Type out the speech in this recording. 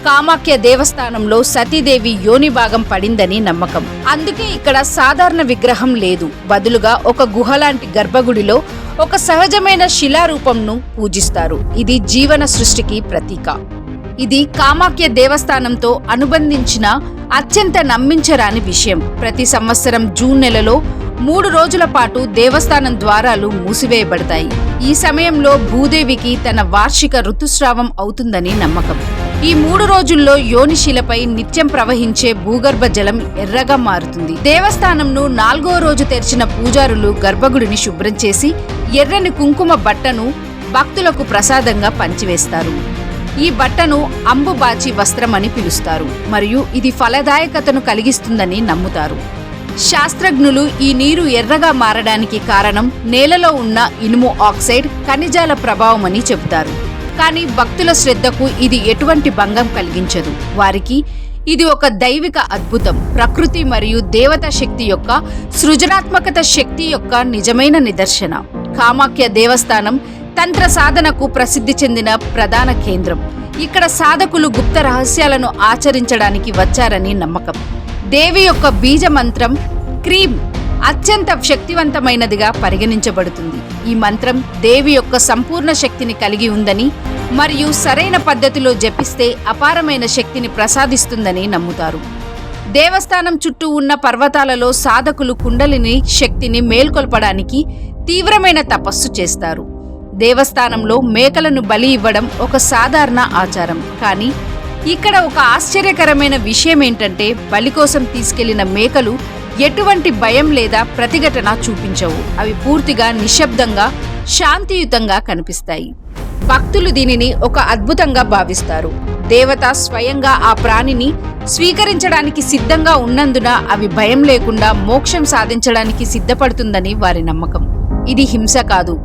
కామాఖ్య దేవస్థానంలో సతీదేవి యోని భాగం పడిందని నమ్మకం. అందుకే ఇక్కడ సాధారణ విగ్రహం లేదు, బదులుగా ఒక గుహలాంటి గర్భగుడిలో ఒక సహజమైన శిలారూపంను పూజిస్తారు. ఇది జీవన సృష్టికి ప్రతీక. ఇది కామాఖ్య దేవస్థానంతో అనుబంధించిన అత్యంత నమ్మించరాని విషయం. ప్రతి సంవత్సరం జూన్ నెలలో 3 రోజుల పాటు దేవస్థానం ద్వారాలు మూసివేయబడతాయి. ఈ సమయంలో భూదేవికి తన వార్షిక ఋతుస్రావం అవుతుందని నమ్మకం. ఈ 3 రోజుల్లో యోనిశిలపై నిత్యం ప్రవహించే భూగర్భ జలం ఎర్రగా మారుతుంది. దేవస్థానంను 4వ రోజు తెరిచిన పూజారులు గర్భగుడిని శుభ్రం చేసి ఎర్రని కుంకుమ బట్టను భక్తులకు ప్రసాదంగా పంచివేస్తారు. ఈ బట్టను అంబుబాచి వస్త్రం అని పిలుస్తారు మరియు ఇది ఫలదాయకతను కలిగిస్తుందని నమ్ముతారు. శాస్త్రజ్ఞులు ఈ నీరు ఎర్రగా మారడానికి కారణం నేలలో ఉన్న ఇనుము ఆక్సైడ్ ఖనిజాల ప్రభావమని చెబుతారు. కానీ భక్తుల శ్రద్ధకు ఇది ఎటువంటి భంగం కలిగించదు. వారికి ఇది ఒక దైవిక అద్భుతం, ప్రకృతి మరియు దేవతా శక్తి యొక్క సృజనాత్మకత శక్తి యొక్క నిజమైన నిదర్శన. కామాఖ్య దేవస్థానం తంత్ర సాధనకు ప్రసిద్ధి చెందిన ప్రధాన కేంద్రం. ఇక్కడ సాధకులు గుప్త రహస్యాలను ఆచరించడానికి వచ్చారని నమ్మకం. దేవి యొక్క బీజ మంత్రం క్రీం అత్యంత శక్తివంతమైనదిగా పరిగణించబడుతుంది. ఈ మంత్రం దేవి యొక్క సంపూర్ణ శక్తిని కలిగి ఉందని మరియు సరైన పద్ధతిలో జపిస్తే అపారమైన శక్తిని ప్రసాదిస్తుందని నమ్ముతారు. దేవస్థానం చుట్టూ ఉన్న పర్వతాలలో సాధకులు కుండలిని శక్తిని మేల్కొల్పడానికి తీవ్రమైన తపస్సు చేస్తారు. దేవస్థానంలో మేకలను బలి ఇవ్వడం ఒక సాధారణ ఆచారం. కానీ ఇక్కడ ఒక ఆశ్చర్యకరమైన విషయం ఏంటంటే బలి కోసం తీసుకెళ్లిన మేకలు ఎటువంటి భయం లేదా ప్రతిఘటన చూపించవు. అవి పూర్తిగా నిశ్శబ్దంగా శాంతియుతంగా కనిపిస్తాయి. భక్తులు దీనిని ఒక అద్భుతంగా భావిస్తారు. దేవత స్వయంగా ఆ ప్రాణిని స్వీకరించడానికి సిద్ధంగా ఉన్నందున అవి భయం లేకుండా మోక్షం సాధించడానికి సిద్ధపడుతుందని వారి నమ్మకం. ఇది హింస కాదు,